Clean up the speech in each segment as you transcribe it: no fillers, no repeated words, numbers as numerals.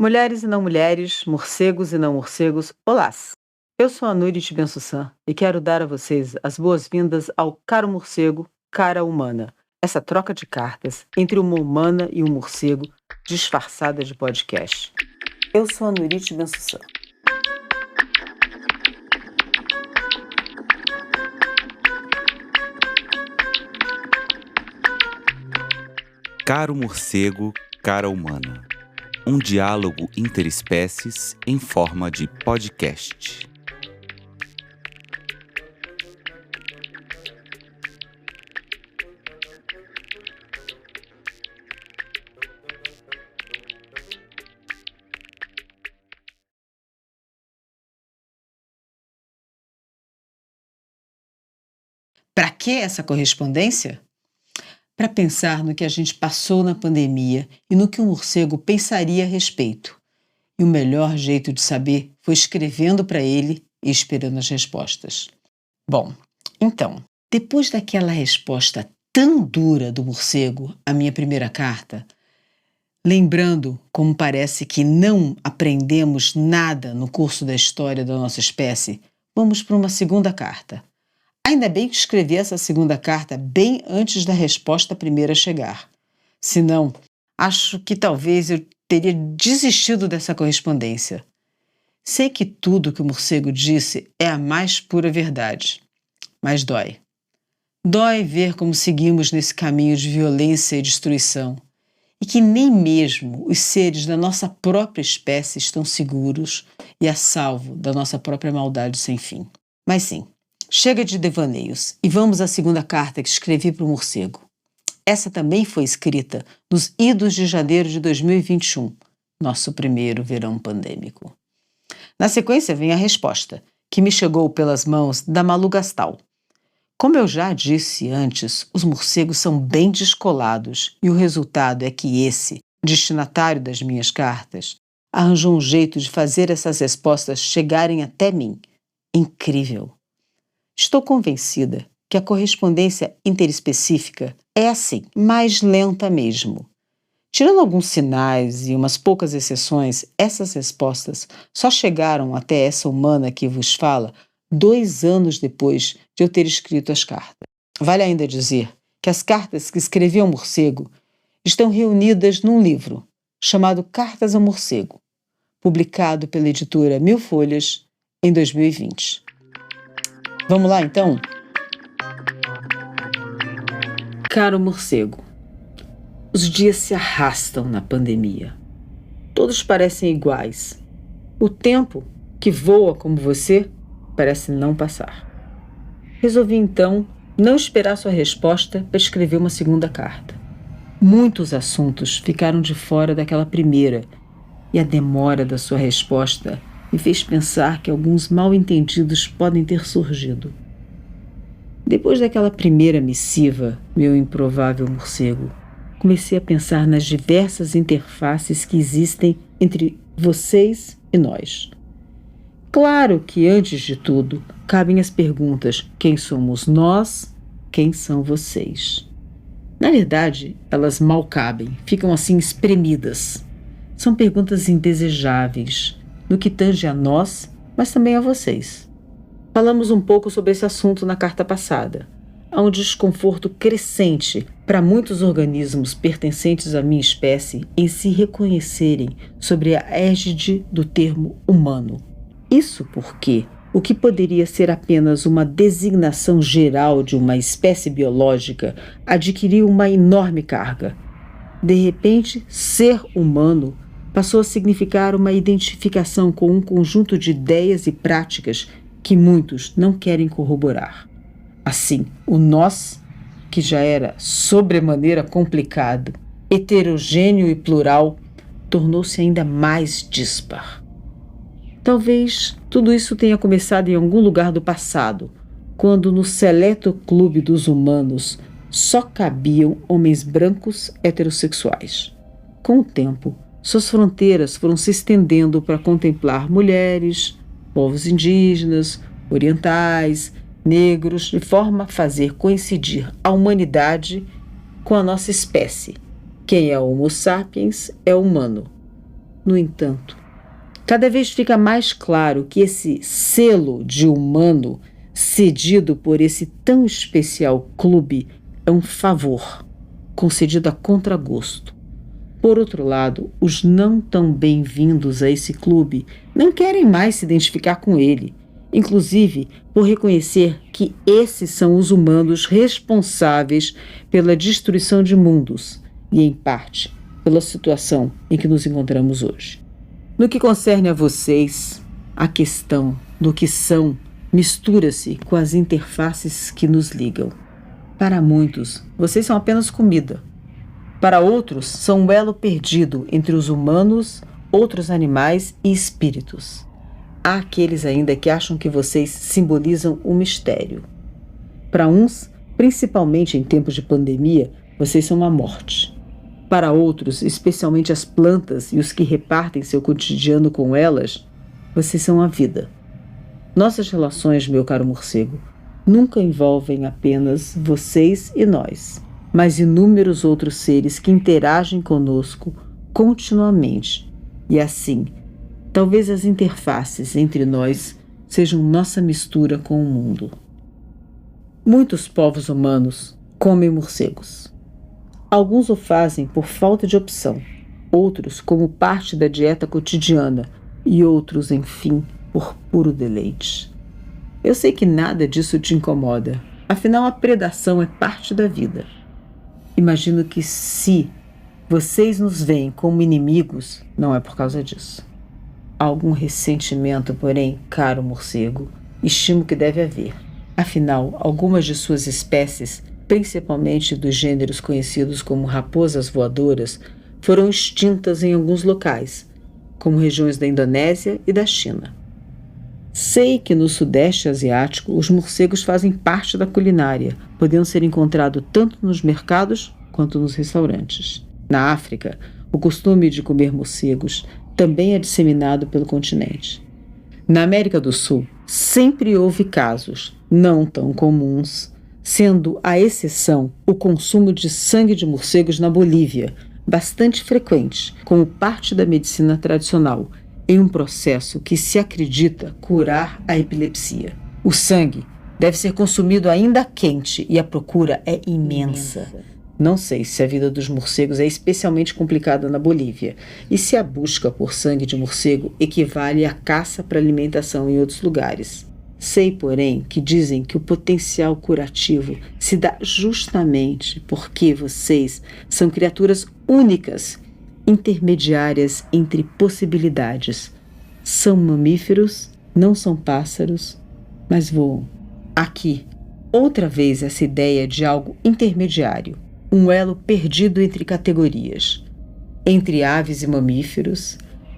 Mulheres e não mulheres, morcegos e não morcegos, olá! Eu sou a Nurit Ben-Sussan e quero dar a vocês as boas-vindas ao Caro Morcego, Cara Humana, essa troca de cartas entre uma humana e um morcego disfarçada de podcast. Eu sou a Nurit Ben-Sussan. Caro Morcego, Cara Humana. Um diálogo interespécies em forma de podcast. Para que essa correspondência? Para pensar no que a gente passou na pandemia e no que o morcego pensaria a respeito. E o melhor jeito de saber foi escrevendo para ele e esperando as respostas. Bom, então, depois daquela resposta tão dura do morcego à minha primeira carta, lembrando como parece que não aprendemos nada no curso da história da nossa espécie, vamos para uma segunda carta. Ainda bem que escrevi essa segunda carta bem antes da resposta primeira chegar. Senão, acho que talvez eu teria desistido dessa correspondência. Sei que tudo que o morcego disse é a mais pura verdade, mas dói. Dói ver como seguimos nesse caminho de violência e destruição, e que nem mesmo os seres da nossa própria espécie estão seguros e a salvo da nossa própria maldade sem fim. Mas sim, chega de devaneios e vamos à segunda carta que escrevi para o morcego. Essa também foi escrita nos idos de janeiro de 2021, nosso primeiro verão pandêmico. Na sequência vem a resposta, que me chegou pelas mãos da Malu Gastal. Como eu já disse antes, os morcegos são bem descolados e o resultado é que esse, destinatário das minhas cartas, arranjou um jeito de fazer essas respostas chegarem até mim. Incrível! Estou convencida que a correspondência interespecífica é assim, mais lenta mesmo. Tirando alguns sinais e umas poucas exceções, essas respostas só chegaram até essa humana que vos fala 2 anos depois de eu ter escrito as cartas. Vale ainda dizer que as cartas que escrevi ao morcego estão reunidas num livro chamado Cartas ao Morcego, publicado pela editora Mil Folhas em 2020. Vamos lá, então? Caro morcego, os dias se arrastam na pandemia. Todos parecem iguais. O tempo, que voa como você, parece não passar. Resolvi, então, não esperar sua resposta para escrever uma segunda carta. Muitos assuntos ficaram de fora daquela primeira, e a demora da sua resposta me fez pensar que alguns mal-entendidos podem ter surgido. Depois daquela primeira missiva, meu improvável morcego, comecei a pensar nas diversas interfaces que existem entre vocês e nós. Claro que, antes de tudo, cabem as perguntas: quem somos nós? Quem são vocês? Na verdade, elas mal cabem, ficam assim espremidas. São perguntas indesejáveis, no que tange a nós, mas também a vocês. Falamos um pouco sobre esse assunto na carta passada. Há um desconforto crescente para muitos organismos pertencentes à minha espécie em se reconhecerem sobre a égide do termo humano. Isso porque o que poderia ser apenas uma designação geral de uma espécie biológica adquiriu uma enorme carga. De repente, ser humano passou a significar uma identificação com um conjunto de ideias e práticas que muitos não querem corroborar. Assim, o nós, que já era sobremaneira complicado, heterogêneo e plural, tornou-se ainda mais dispar. Talvez tudo isso tenha começado em algum lugar do passado, quando no seleto clube dos humanos só cabiam homens brancos heterossexuais. Com o tempo, suas fronteiras foram se estendendo para contemplar mulheres, povos indígenas, orientais, negros, de forma a fazer coincidir a humanidade com a nossa espécie. Quem é Homo sapiens é humano. No entanto, cada vez fica mais claro que esse selo de humano cedido por esse tão especial clube é um favor, concedido a contragosto. Por outro lado, os não tão bem-vindos a esse clube não querem mais se identificar com ele, inclusive por reconhecer que esses são os humanos responsáveis pela destruição de mundos e, em parte, pela situação em que nos encontramos hoje. No que concerne a vocês, a questão do que são mistura-se com as interfaces que nos ligam. Para muitos, vocês são apenas comida. Para outros, são um elo perdido entre os humanos, outros animais e espíritos. Há aqueles ainda que acham que vocês simbolizam um mistério. Para uns, principalmente em tempos de pandemia, vocês são a morte. Para outros, especialmente as plantas e os que repartem seu cotidiano com elas, vocês são a vida. Nossas relações, meu caro morcego, nunca envolvem apenas vocês e nós, mas inúmeros outros seres que interagem conosco continuamente. E assim, talvez as interfaces entre nós sejam nossa mistura com o mundo. Muitos povos humanos comem morcegos. Alguns o fazem por falta de opção, outros como parte da dieta cotidiana e outros, enfim, por puro deleite. Eu sei que nada disso te incomoda, afinal a predação é parte da vida. Imagino que se vocês nos veem como inimigos, não é por causa disso. Há algum ressentimento, porém, caro morcego, estimo que deve haver. Afinal, algumas de suas espécies, principalmente dos gêneros conhecidos como raposas voadoras, foram extintas em alguns locais, como regiões da Indonésia e da China. Sei que no Sudeste Asiático os morcegos fazem parte da culinária, podendo ser encontrados tanto nos mercados quanto nos restaurantes. Na África, o costume de comer morcegos também é disseminado pelo continente. Na América do Sul, sempre houve casos, não tão comuns, sendo a exceção o consumo de sangue de morcegos na Bolívia, bastante frequente, como parte da medicina tradicional, em um processo que se acredita curar a epilepsia. O sangue deve ser consumido ainda quente e a procura é imensa. Não sei se a vida dos morcegos é especialmente complicada na Bolívia e se a busca por sangue de morcego equivale à caça para alimentação em outros lugares. Sei, porém, que dizem que o potencial curativo se dá justamente porque vocês são criaturas únicas, intermediárias entre possibilidades. São mamíferos, não são pássaros, mas voam. Aqui, outra vez essa ideia de algo intermediário, um elo perdido entre categorias, entre aves e mamíferos,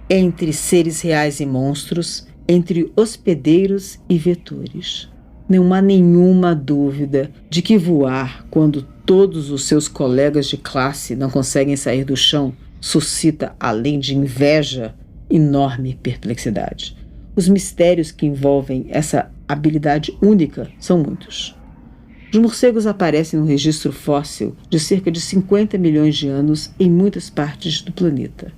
entre seres reais e monstros, entre hospedeiros e vetores. Não há nenhuma dúvida de que voar quando todos os seus colegas de classe não conseguem sair do chão suscita, além de inveja, enorme perplexidade. Os mistérios que envolvem essa habilidade única são muitos. Os morcegos aparecem no registro fóssil de cerca de 50 milhões de anos em muitas partes do planeta.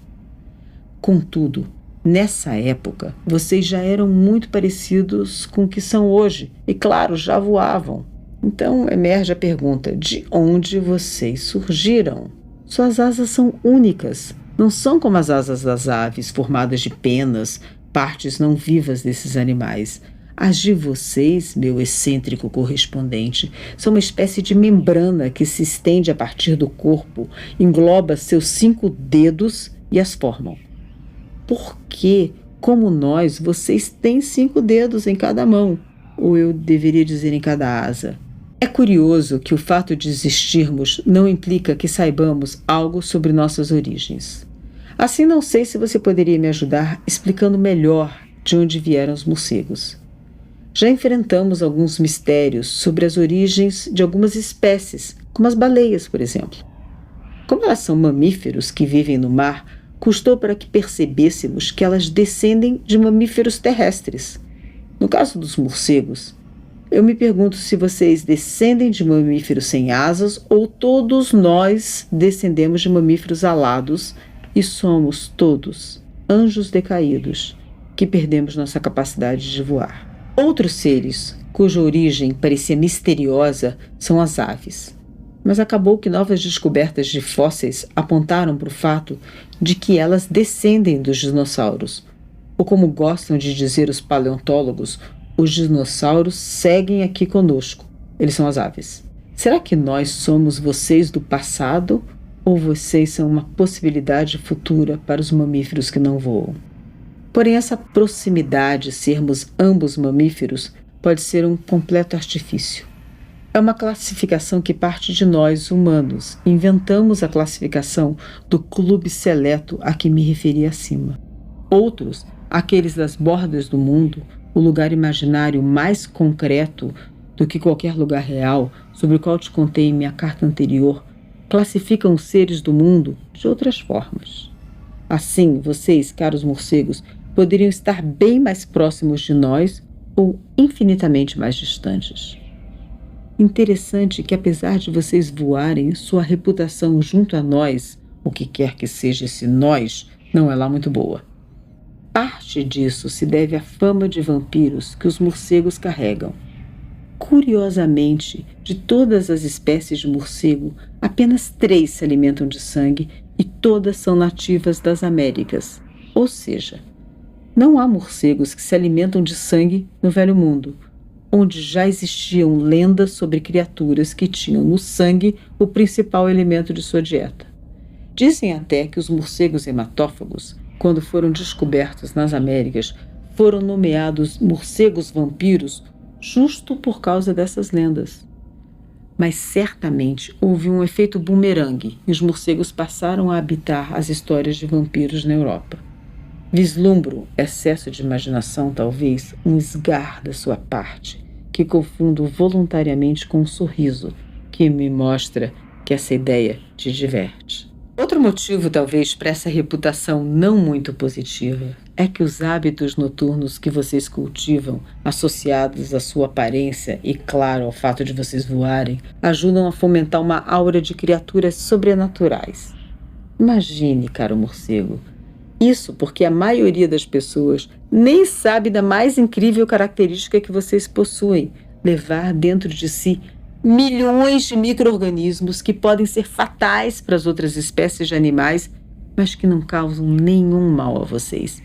Contudo, nessa época, vocês já eram muito parecidos com o que são hoje e, claro, já voavam. Então emerge a pergunta: de onde vocês surgiram? Suas asas são únicas, não são como as asas das aves, formadas de penas, partes não vivas desses animais. As de vocês, meu excêntrico correspondente, são uma espécie de membrana que se estende a partir do corpo, engloba seus 5 dedos e as formam. Por que, como nós, vocês têm 5 dedos em cada mão? Ou eu deveria dizer em cada asa? É curioso que o fato de existirmos não implica que saibamos algo sobre nossas origens. Assim, não sei se você poderia me ajudar explicando melhor de onde vieram os morcegos. Já enfrentamos alguns mistérios sobre as origens de algumas espécies, como as baleias, por exemplo. Como elas são mamíferos que vivem no mar, custou para que percebêssemos que elas descendem de mamíferos terrestres. No caso dos morcegos, eu me pergunto se vocês descendem de mamíferos sem asas ou todos nós descendemos de mamíferos alados e somos todos anjos decaídos, que perdemos nossa capacidade de voar. Outros seres, cuja origem parecia misteriosa, são as aves. Mas acabou que novas descobertas de fósseis apontaram para o fato de que elas descendem dos dinossauros. Ou como gostam de dizer os paleontólogos, os dinossauros seguem aqui conosco. Eles são as aves. Será que nós somos vocês do passado ou vocês são uma possibilidade futura para os mamíferos que não voam? Porém, essa proximidade, sermos ambos mamíferos, pode ser um completo artifício. É uma classificação que parte de nós, humanos. Inventamos a classificação do clube seleto a que me referi acima. Outros, aqueles das bordas do mundo, o lugar imaginário mais concreto do que qualquer lugar real, sobre o qual te contei em minha carta anterior, classificam os seres do mundo de outras formas. Assim, vocês, caros morcegos, poderiam estar bem mais próximos de nós ou infinitamente mais distantes. Interessante que, apesar de vocês voarem, sua reputação junto a nós, o que quer que seja esse nós, não é lá muito boa. Parte disso se deve à fama de vampiros que os morcegos carregam. Curiosamente, de todas as espécies de morcego, apenas 3 se alimentam de sangue e todas são nativas das Américas. Ou seja, não há morcegos que se alimentam de sangue no Velho Mundo, onde já existiam lendas sobre criaturas que tinham no sangue o principal elemento de sua dieta. Dizem até que os morcegos hematófagos, quando foram descobertos nas Américas, foram nomeados morcegos vampiros justo por causa dessas lendas. Mas certamente houve um efeito bumerangue e os morcegos passaram a habitar as histórias de vampiros na Europa. Vislumbro, excesso de imaginação talvez, um esgar da sua parte, que confundo voluntariamente com um sorriso, que me mostra que essa ideia te diverte. Outro motivo, talvez, para essa reputação não muito positiva é que os hábitos noturnos que vocês cultivam, associados à sua aparência e, claro, ao fato de vocês voarem, ajudam a fomentar uma aura de criaturas sobrenaturais. Imagine, caro morcego, isso porque a maioria das pessoas nem sabe da mais incrível característica que vocês possuem, levar dentro de si milhões de micro-organismos que podem ser fatais para as outras espécies de animais, mas que não causam nenhum mal a vocês.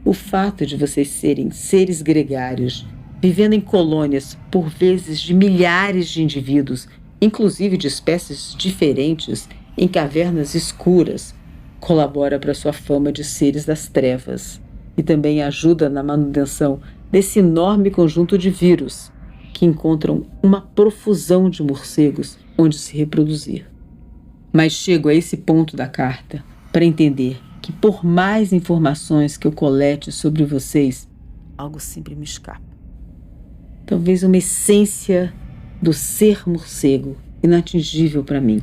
O fato de vocês serem seres gregários, vivendo em colônias, por vezes de milhares de indivíduos, inclusive de espécies diferentes, em cavernas escuras, colabora para sua fama de seres das trevas e também ajuda na manutenção desse enorme conjunto de vírus que encontram uma profusão de morcegos onde se reproduzir. Mas chego a esse ponto da carta para entender que, por mais informações que eu colete sobre vocês, algo sempre me escapa. Talvez uma essência do ser morcego inatingível para mim.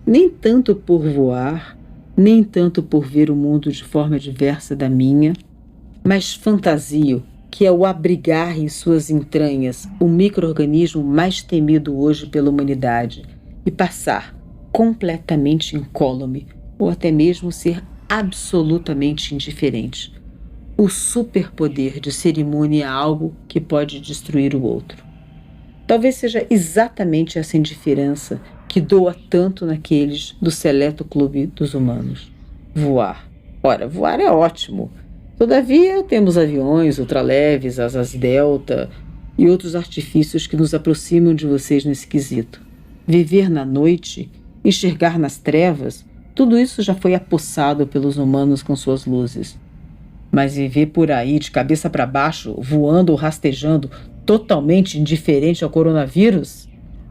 Nem tanto por voar, nem tanto por ver o mundo de forma diversa da minha, mas fantasio que é o abrigar em suas entranhas o micro-organismo mais temido hoje pela humanidade e passar completamente incólume ou até mesmo ser absolutamente indiferente. O superpoder de ser imune a algo que pode destruir o outro. Talvez seja exatamente essa indiferença que doa tanto naqueles do seleto clube dos humanos. Voar. Ora, voar é ótimo. Todavia, temos aviões ultraleves, asas delta e outros artifícios que nos aproximam de vocês nesse quesito. Viver na noite, enxergar nas trevas, tudo isso já foi apossado pelos humanos com suas luzes. Mas viver por aí de cabeça para baixo, voando ou rastejando, totalmente indiferente ao coronavírus?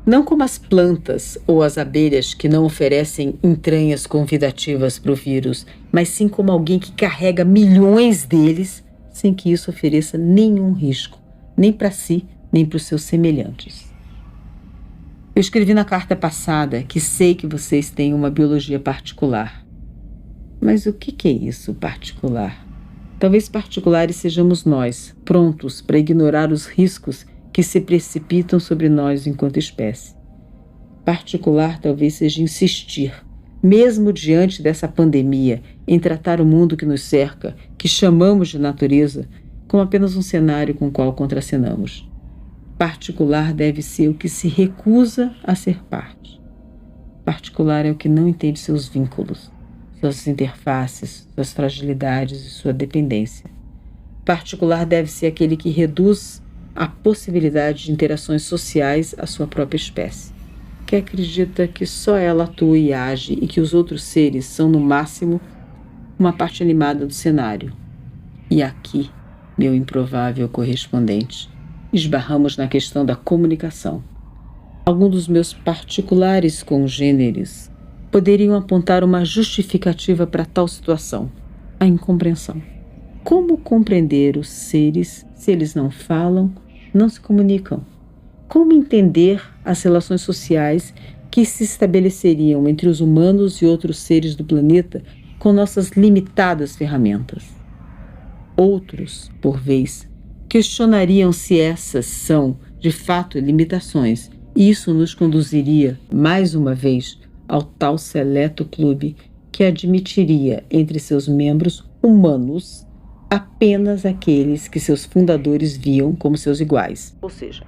Não como as plantas ou as abelhas que não oferecem entranhas convidativas para o vírus, mas sim como alguém que carrega milhões deles sem que isso ofereça nenhum risco, nem para si, nem para os seus semelhantes. Eu escrevi na carta passada que sei que vocês têm uma biologia particular. Mas o que é isso, particular? Talvez particulares sejamos nós, prontos para ignorar os riscos que se precipitam sobre nós enquanto espécie. Particular talvez seja insistir, mesmo diante dessa pandemia, em tratar o mundo que nos cerca, que chamamos de natureza, como apenas um cenário com o qual contracenamos. Particular deve ser o que se recusa a ser parte. Particular é o que não entende seus vínculos, suas interfaces, suas fragilidades e sua dependência. Particular deve ser aquele que reduz a possibilidade de interações sociais à sua própria espécie, que acredita que só ela atua e age e que os outros seres são, no máximo, uma parte animada do cenário. E aqui, meu improvável correspondente, esbarramos na questão da comunicação. Alguns dos meus particulares congêneres poderiam apontar uma justificativa para tal situação: a incompreensão. Como compreender os seres se eles não falam, não se comunicam? Como entender as relações sociais que se estabeleceriam entre os humanos e outros seres do planeta com nossas limitadas ferramentas? Outros, por vez, questionariam se essas são, de fato, limitações, e isso nos conduziria, mais uma vez, ao tal seleto clube que admitiria entre seus membros humanos apenas aqueles que seus fundadores viam como seus iguais, ou seja,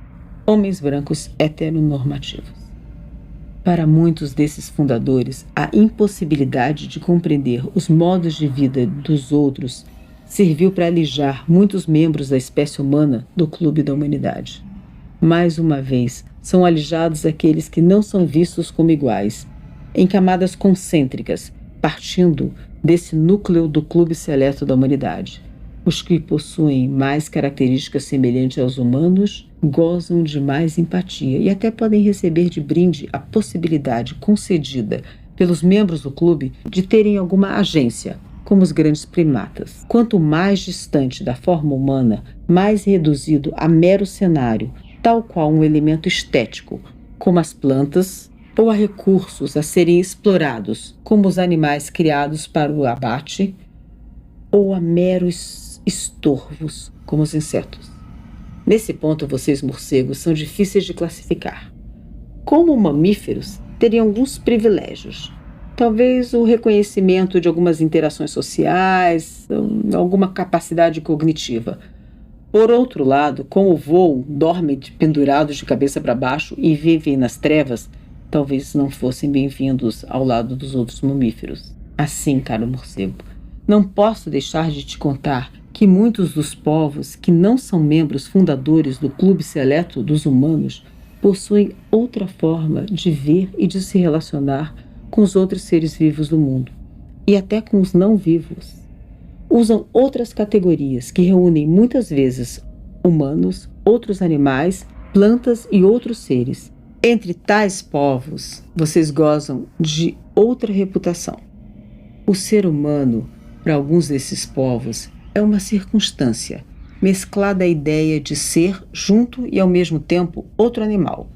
homens brancos heteronormativos. Para muitos desses fundadores, a impossibilidade de compreender os modos de vida dos outros serviu para alijar muitos membros da espécie humana do clube da humanidade. Mais uma vez, são alijados aqueles que não são vistos como iguais, em camadas concêntricas, partindo desse núcleo do clube seleto da humanidade. Os que possuem mais características semelhantes aos humanos gozam de mais empatia e até podem receber de brinde a possibilidade concedida pelos membros do clube de terem alguma agência, como os grandes primatas. Quanto mais distante da forma humana, mais reduzido a mero cenário, tal qual um elemento estético, como as plantas, ou a recursos a serem explorados, como os animais criados para o abate, ou a meros estorvos, como os insetos. Nesse ponto, vocês morcegos são difíceis de classificar. Como mamíferos, teriam alguns privilégios. Talvez o reconhecimento de algumas interações sociais, alguma capacidade cognitiva. Por outro lado, como voam, dormem pendurados de cabeça para baixo e vivem nas trevas, talvez não fossem bem-vindos ao lado dos outros mamíferos. Assim, caro morcego, não posso deixar de te contar que muitos dos povos que não são membros fundadores do clube seleto dos humanos possuem outra forma de ver e de se relacionar com os outros seres vivos do mundo, e até com os não vivos. Usam outras categorias que reúnem muitas vezes humanos, outros animais, plantas e outros seres. Entre tais povos, vocês gozam de outra reputação. O ser humano, para alguns desses povos, é uma circunstância, mesclada à ideia de ser, junto e ao mesmo tempo, outro animal.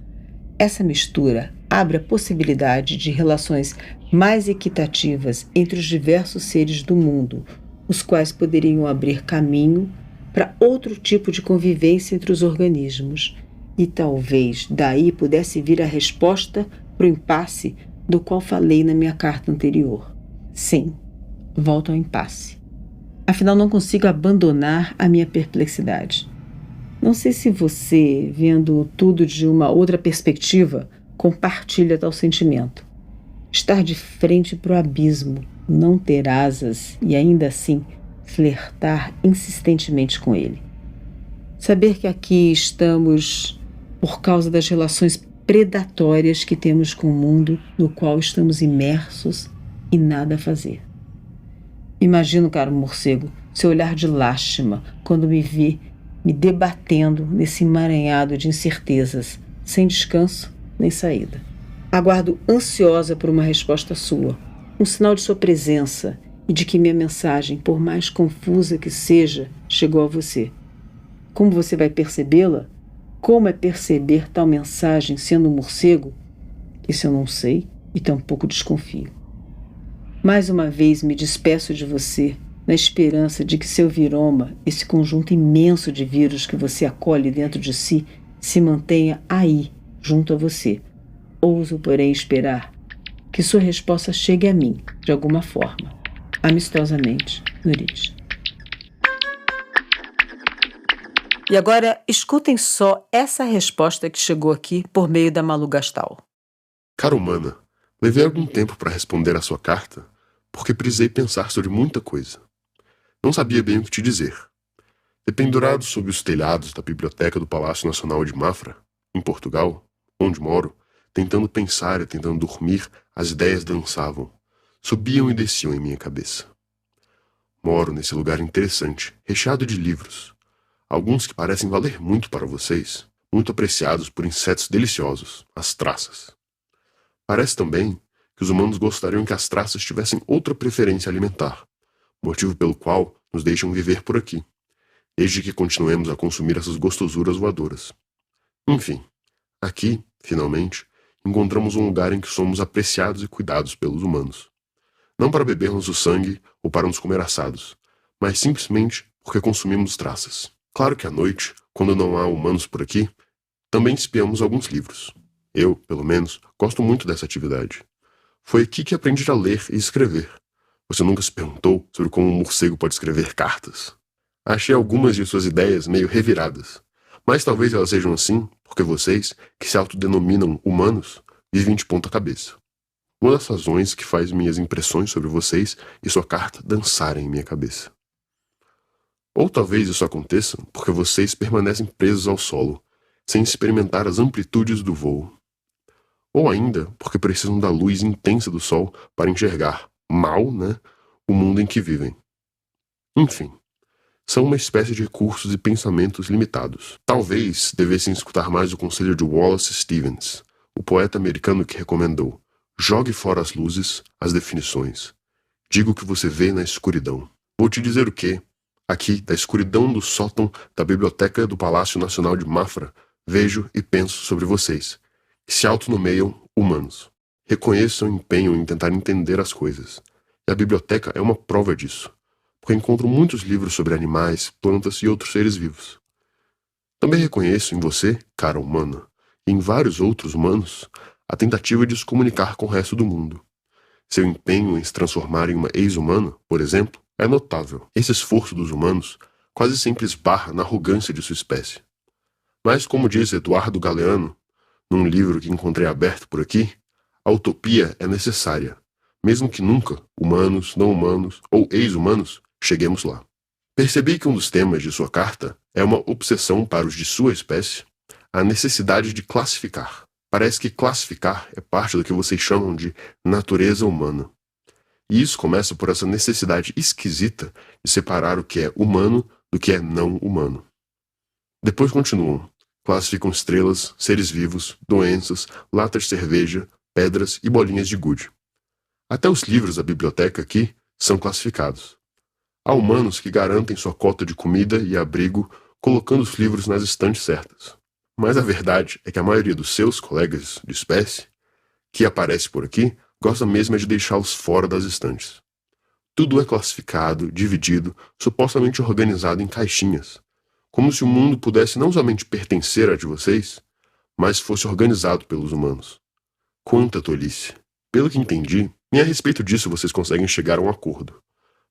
Essa mistura abre a possibilidade de relações mais equitativas entre os diversos seres do mundo, os quais poderiam abrir caminho para outro tipo de convivência entre os organismos, e talvez daí pudesse vir a resposta para o impasse do qual falei na minha carta anterior. Sim, volto ao impasse. Afinal, não consigo abandonar a minha perplexidade. Não sei se você, vendo tudo de uma outra perspectiva, compartilha tal sentimento. Estar de frente para o abismo, não ter asas e ainda assim flertar insistentemente com ele. Saber que aqui estamos por causa das relações predatórias que temos com o mundo no qual estamos imersos e nada a fazer. Imagino, caro morcego, seu olhar de lástima quando me vê me debatendo nesse emaranhado de incertezas, sem descanso nem saída. Aguardo ansiosa por uma resposta sua, um sinal de sua presença e de que minha mensagem, por mais confusa que seja, chegou a você. Como você vai percebê-la? Como é perceber tal mensagem sendo um morcego? Isso eu não sei e tampouco desconfio. Mais uma vez me despeço de você, na esperança de que seu viroma, esse conjunto imenso de vírus que você acolhe dentro de si, se mantenha aí, junto a você. Ouso, porém, esperar que sua resposta chegue a mim, de alguma forma. Amistosamente, Nurit. E agora, escutem só essa resposta que chegou aqui por meio da Malu Gastal. Cara humana, levei algum tempo para responder a sua carta, porque precisei pensar sobre muita coisa. Não sabia bem o que te dizer. Dependurado sob os telhados da biblioteca do Palácio Nacional de Mafra, em Portugal, onde moro, tentando pensar e tentando dormir, as ideias dançavam, subiam e desciam em minha cabeça. Moro nesse lugar interessante, recheado de livros, alguns que parecem valer muito para vocês, muito apreciados por insetos deliciosos, as traças. Parece também que os humanos gostariam que as traças tivessem outra preferência alimentar, motivo pelo qual nos deixam viver por aqui, desde que continuemos a consumir essas gostosuras voadoras. Enfim, aqui, finalmente, encontramos um lugar em que somos apreciados e cuidados pelos humanos. Não para bebermos o sangue ou para nos comer assados, mas simplesmente porque consumimos traças. Claro que à noite, quando não há humanos por aqui, também espiamos alguns livros. Eu, pelo menos, gosto muito dessa atividade. Foi aqui que aprendi a ler e escrever. Você nunca se perguntou sobre como um morcego pode escrever cartas? Achei algumas de suas ideias meio reviradas, mas talvez elas sejam assim porque vocês, que se autodenominam humanos, vivem de ponta cabeça. Uma das razões que faz minhas impressões sobre vocês e sua carta dançarem em minha cabeça. Ou talvez isso aconteça porque vocês permanecem presos ao solo, sem experimentar as amplitudes do voo. Ou ainda porque precisam da luz intensa do sol para enxergar, mal, o mundo em que vivem. Enfim, são uma espécie de recursos e pensamentos limitados. Talvez devessem escutar mais o conselho de Wallace Stevens, o poeta americano que recomendou: jogue fora as luzes, as definições. Diga o que você vê na escuridão. Vou te dizer o que, aqui, da escuridão do sótão da Biblioteca do Palácio Nacional de Mafra, vejo e penso sobre vocês, que se autonomeiam humanos. Reconheçam o empenho em tentar entender as coisas. E a biblioteca é uma prova disso, porque encontro muitos livros sobre animais, plantas e outros seres vivos. Também reconheço em você, cara humana, e em vários outros humanos, a tentativa de se comunicar com o resto do mundo. Seu empenho em se transformar em uma ex-humana, por exemplo, é notável. Esse esforço dos humanos quase sempre esbarra na arrogância de sua espécie. Mas, como diz Eduardo Galeano, num livro que encontrei aberto por aqui, a utopia é necessária, mesmo que nunca, humanos, não humanos ou ex-humanos, cheguemos lá. Percebi que um dos temas de sua carta é uma obsessão para os de sua espécie, a necessidade de classificar. Parece que classificar é parte do que vocês chamam de natureza humana. E isso começa por essa necessidade esquisita de separar o que é humano do que é não humano. Depois continuam. Classificam estrelas, seres vivos, doenças, latas de cerveja, pedras e bolinhas de gude. Até os livros da biblioteca aqui são classificados. Há humanos que garantem sua cota de comida e abrigo colocando os livros nas estantes certas. Mas a verdade é que a maioria dos seus colegas de espécie, que aparece por aqui, gosta mesmo de deixá-los fora das estantes. Tudo é classificado, dividido, supostamente organizado em caixinhas, como se o mundo pudesse não somente pertencer a de vocês, mas fosse organizado pelos humanos. Quanta tolice! Pelo que entendi, nem a respeito disso vocês conseguem chegar a um acordo,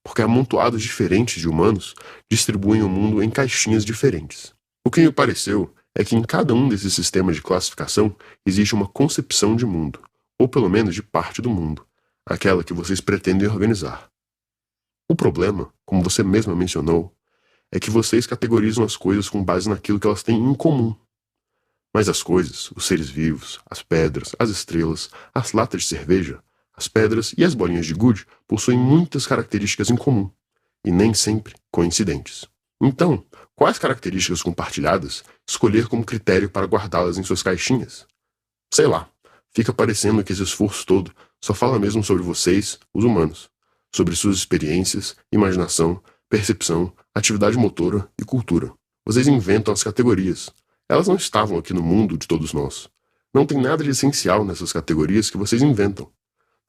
porque amontoados diferentes de humanos distribuem o mundo em caixinhas diferentes. O que me pareceu é que em cada um desses sistemas de classificação existe uma concepção de mundo, ou pelo menos de parte do mundo, aquela que vocês pretendem organizar. O problema, como você mesma mencionou, é que vocês categorizam as coisas com base naquilo que elas têm em comum. Mas as coisas, os seres vivos, as pedras, as estrelas, as latas de cerveja, as pedras e as bolinhas de gude possuem muitas características em comum, e nem sempre coincidentes. Então, quais características compartilhadas escolher como critério para guardá-las em suas caixinhas? Sei lá, fica parecendo que esse esforço todo só fala mesmo sobre vocês, os humanos, sobre suas experiências, imaginação, percepção, atividade motora e cultura. Vocês inventam as categorias. Elas não estavam aqui no mundo de todos nós. Não tem nada de essencial nessas categorias que vocês inventam.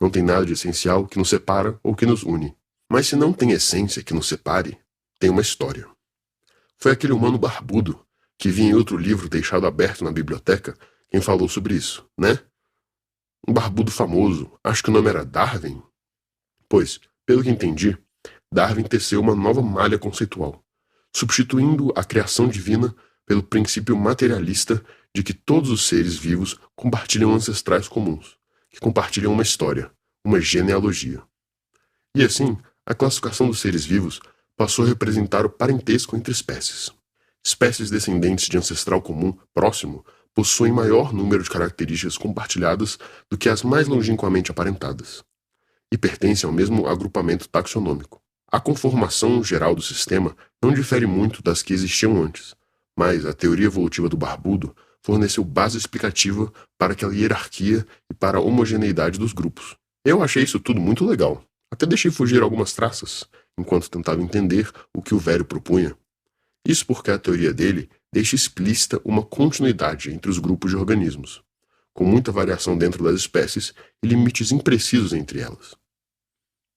Não tem nada de essencial que nos separa ou que nos une. Mas se não tem essência que nos separe, tem uma história. Foi aquele humano barbudo que vi em outro livro deixado aberto na biblioteca quem falou sobre isso, né? Um barbudo famoso, acho que o nome era Darwin. Pois, pelo que entendi, Darwin teceu uma nova malha conceitual, substituindo a criação divina pelo princípio materialista de que todos os seres vivos compartilham ancestrais comuns, que compartilham uma história, uma genealogia. E assim, a classificação dos seres vivos passou a representar o parentesco entre espécies. Espécies descendentes de ancestral comum próximo possuem maior número de características compartilhadas do que as mais longínquamente aparentadas, e pertencem ao mesmo agrupamento taxonômico. A conformação geral do sistema não difere muito das que existiam antes, mas a teoria evolutiva do barbudo forneceu base explicativa para aquela hierarquia e para a homogeneidade dos grupos. Eu achei isso tudo muito legal. Até deixei fugir algumas traças, enquanto tentava entender o que o velho propunha. Isso porque a teoria dele deixa explícita uma continuidade entre os grupos de organismos, com muita variação dentro das espécies e limites imprecisos entre elas.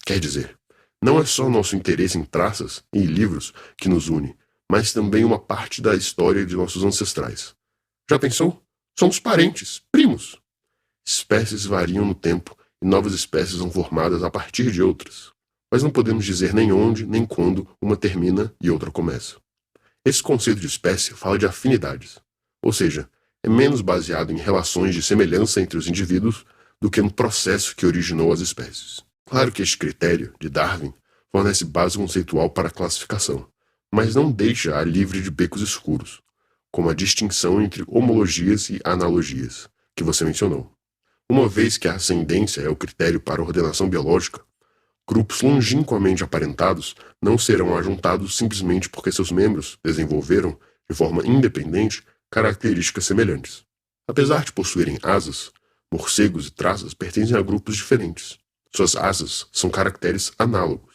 Quer dizer, não é só nosso interesse em traças e em livros que nos une, mas também uma parte da história de nossos ancestrais. Já pensou? Somos parentes, primos. Espécies variam no tempo e novas espécies são formadas a partir de outras, mas não podemos dizer nem onde nem quando uma termina e outra começa. Esse conceito de espécie fala de afinidades, ou seja, é menos baseado em relações de semelhança entre os indivíduos do que no processo que originou as espécies. Claro que este critério, de Darwin, fornece base conceitual para a classificação, mas não deixa-a livre de becos escuros, como a distinção entre homologias e analogias, que você mencionou. Uma vez que a ascendência é o critério para a ordenação biológica, grupos longínquamente aparentados não serão ajuntados simplesmente porque seus membros desenvolveram, de forma independente, características semelhantes. Apesar de possuírem asas, morcegos e traças pertencem a grupos diferentes. Suas asas são caracteres análogos.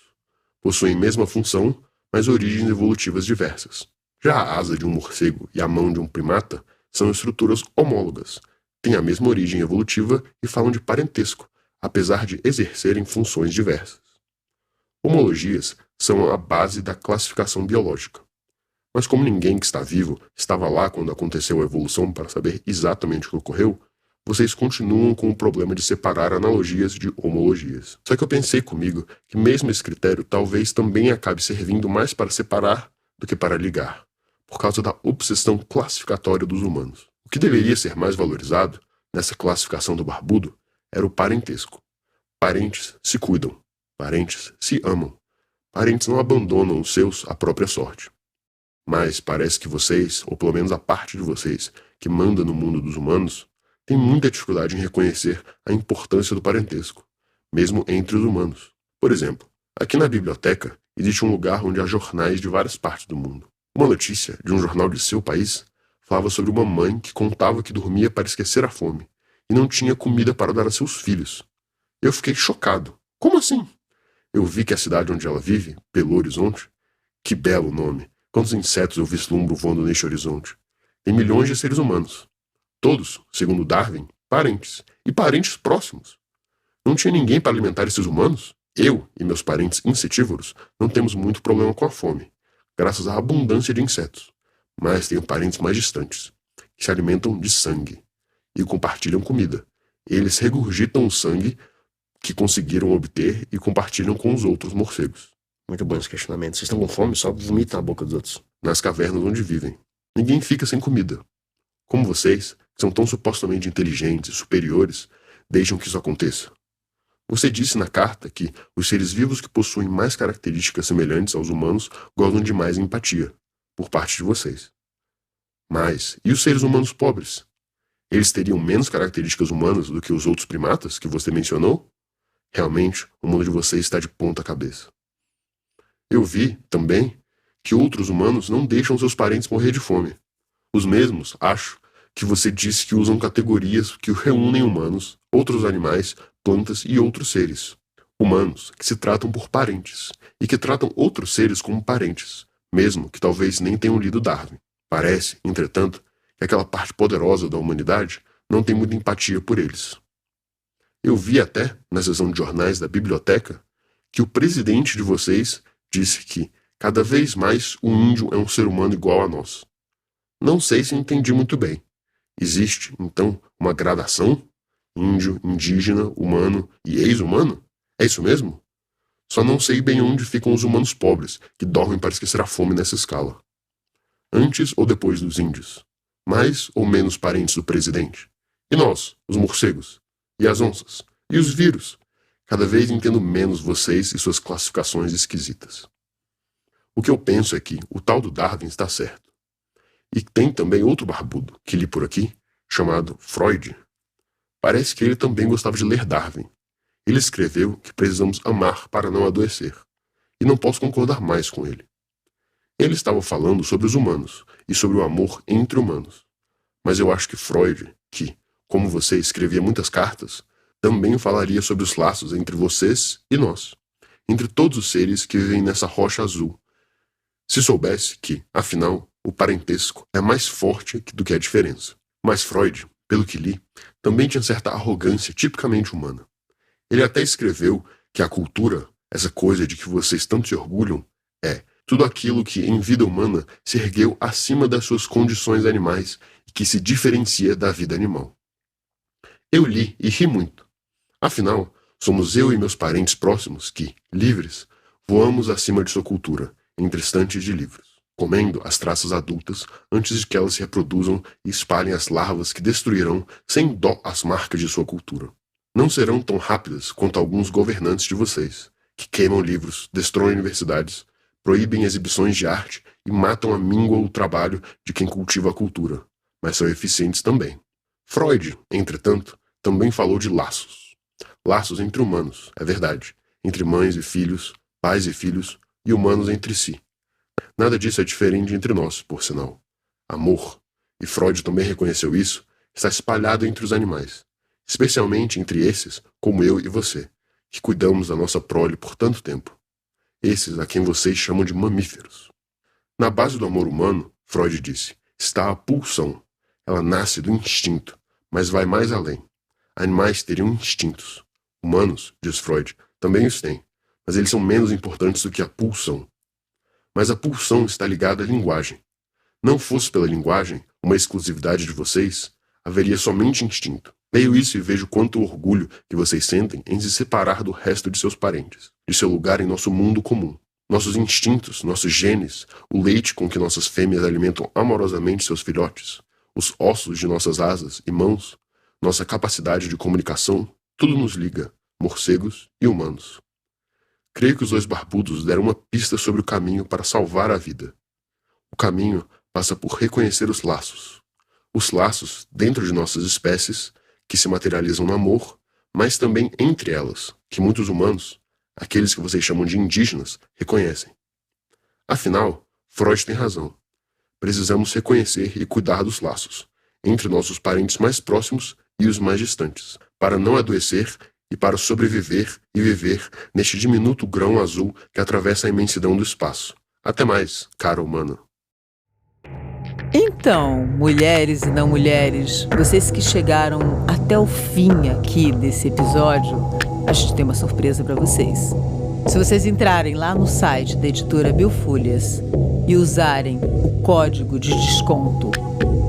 Possuem mesma função, mas origens evolutivas diversas. Já a asa de um morcego e a mão de um primata são estruturas homólogas, têm a mesma origem evolutiva e falam de parentesco, apesar de exercerem funções diversas. Homologias são a base da classificação biológica. Mas como ninguém que está vivo estava lá quando aconteceu a evolução para saber exatamente o que ocorreu, vocês continuam com o problema de separar analogias de homologias. Só que eu pensei comigo que mesmo esse critério talvez também acabe servindo mais para separar do que para ligar, por causa da obsessão classificatória dos humanos. O que deveria ser mais valorizado nessa classificação do barbudo era o parentesco. Parentes se cuidam, parentes se amam, parentes não abandonam os seus à própria sorte. Mas parece que vocês, ou pelo menos a parte de vocês que manda no mundo dos humanos, tem muita dificuldade em reconhecer a importância do parentesco, mesmo entre os humanos. Por exemplo, aqui na biblioteca existe um lugar onde há jornais de várias partes do mundo. Uma notícia de um jornal de seu país falava sobre uma mãe que contava que dormia para esquecer a fome e não tinha comida para dar a seus filhos. Eu fiquei chocado. Como assim? Eu vi que a cidade onde ela vive, Belo Horizonte, que belo nome, quantos insetos eu vislumbro voando neste horizonte, tem milhões de seres humanos. Todos, segundo Darwin, parentes, e parentes próximos. Não tinha ninguém para alimentar esses humanos? Eu e meus parentes insetívoros não temos muito problema com a fome, graças à abundância de insetos. Mas tenho parentes mais distantes, que se alimentam de sangue, e compartilham comida. Eles regurgitam o sangue que conseguiram obter e compartilham com os outros morcegos. Muito bom esse questionamento. Vocês estão com fome? Só vomitam na boca dos outros. Nas cavernas onde vivem. Ninguém fica sem comida. Como vocês, que são tão supostamente inteligentes e superiores, deixam que isso aconteça? Você disse na carta que os seres vivos que possuem mais características semelhantes aos humanos gozam de mais empatia, por parte de vocês. Mas, e os seres humanos pobres? Eles teriam menos características humanas do que os outros primatas que você mencionou? Realmente, o mundo de vocês está de ponta cabeça. Eu vi, também, que outros humanos não deixam seus parentes morrer de fome. Os mesmos, acho, que você disse que usam categorias que reúnem humanos, outros animais, plantas e outros seres. Humanos que se tratam por parentes, e que tratam outros seres como parentes, mesmo que talvez nem tenham lido Darwin. Parece, entretanto, que aquela parte poderosa da humanidade não tem muita empatia por eles. Eu vi até, na seção de jornais da biblioteca, que o presidente de vocês disse que, cada vez mais, o índio é um ser humano igual a nós. Não sei se entendi muito bem. Existe, então, uma gradação? índio, indígena, humano e ex-humano? É isso mesmo? Só não sei bem onde ficam os humanos pobres, que dormem para esquecer a fome nessa escala. Antes ou depois dos índios? Mais ou menos parentes do presidente? E nós, os morcegos? E as onças? E os vírus? Cada vez entendo menos vocês e suas classificações esquisitas. O que eu penso é que o tal do Darwin está certo. E tem também outro barbudo, que li por aqui, chamado Freud. Parece que ele também gostava de ler Darwin. Ele escreveu que precisamos amar para não adoecer. E não posso concordar mais com ele. Ele estava falando sobre os humanos e sobre o amor entre humanos. Mas eu acho que Freud, que, como você, escrevia muitas cartas, também falaria sobre os laços entre vocês e nós, entre todos os seres que vivem nessa rocha azul. Se soubesse que, afinal, o parentesco é mais forte do que a diferença. Mas Freud, pelo que li, também tinha certa arrogância tipicamente humana. Ele até escreveu que a cultura, essa coisa de que vocês tanto se orgulham, é tudo aquilo que em vida humana se ergueu acima das suas condições animais e que se diferencia da vida animal. Eu li e ri muito. Afinal, somos eu e meus parentes próximos que, livres, voamos acima de sua cultura, entre estantes de livros, comendo as traças adultas antes de que elas se reproduzam e espalhem as larvas que destruirão sem dó as marcas de sua cultura. Não serão tão rápidas quanto alguns governantes de vocês, que queimam livros, destroem universidades, proíbem exibições de arte e matam a míngua ou o trabalho de quem cultiva a cultura, mas são eficientes também. Freud, entretanto, também falou de laços. Laços entre humanos, é verdade, entre mães e filhos, pais e filhos, e humanos entre si. Nada disso é diferente entre nós, por sinal. Amor, e Freud também reconheceu isso, está espalhado entre os animais, especialmente entre esses, como eu e você, que cuidamos da nossa prole por tanto tempo. Esses a quem vocês chamam de mamíferos. Na base do amor humano, Freud disse, está a pulsão. Ela nasce do instinto, mas vai mais além. Animais teriam instintos. Humanos, diz Freud, também os têm, mas eles são menos importantes do que a pulsão. Mas a pulsão está ligada à linguagem. Não fosse pela linguagem, uma exclusividade de vocês, haveria somente instinto. Leio isso e vejo quanto orgulho que vocês sentem em se separar do resto de seus parentes, de seu lugar em nosso mundo comum. Nossos instintos, nossos genes, o leite com que nossas fêmeas alimentam amorosamente seus filhotes, os ossos de nossas asas e mãos, nossa capacidade de comunicação, tudo nos liga, morcegos e humanos. Creio que os dois barbudos deram uma pista sobre o caminho para salvar a vida. O caminho passa por reconhecer os laços. Os laços dentro de nossas espécies, que se materializam no amor, mas também entre elas, que muitos humanos, aqueles que vocês chamam de indígenas, reconhecem. Afinal, Freud tem razão. Precisamos reconhecer e cuidar dos laços, entre nossos parentes mais próximos e os mais distantes, para não adoecer e para sobreviver e viver neste diminuto grão azul que atravessa a imensidão do espaço. Até mais, cara humana. Então, mulheres e não mulheres, vocês que chegaram até o fim aqui desse episódio, a gente tem uma surpresa para vocês. Se vocês entrarem lá no site da editora Mil Folhas e usarem o código de desconto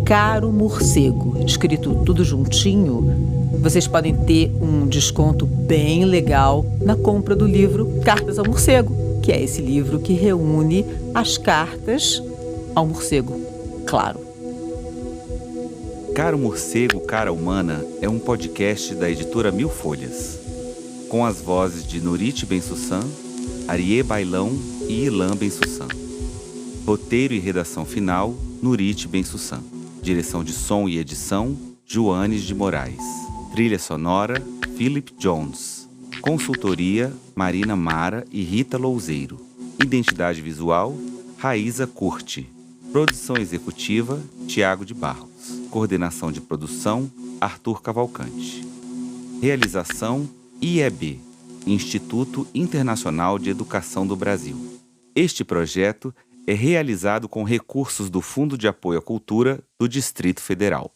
Caro Morcego, escrito tudo juntinho, vocês podem ter um desconto bem legal na compra do livro Cartas ao Morcego, que é esse livro que reúne as cartas ao morcego, claro. Caro Morcego, Cara Humana é um podcast da editora Mil Folhas, com as vozes de Nurit Ben-Sussan, Ariê Bailão e Ilan Ben-Sussan. Roteiro e redação final, Nurit Ben-Sussan. Direção de som e edição, Joanes de Moraes. Trilha sonora, Philip Jones. Consultoria, Marina Mara e Rita Louzeiro. Identidade visual, Raíza Curti. Produção executiva, Tiago de Barros. Coordenação de produção, Arthur Cavalcante. Realização, IEB, Instituto Internacional de Educação do Brasil. Este projeto é realizado com recursos do Fundo de Apoio à Cultura do Distrito Federal.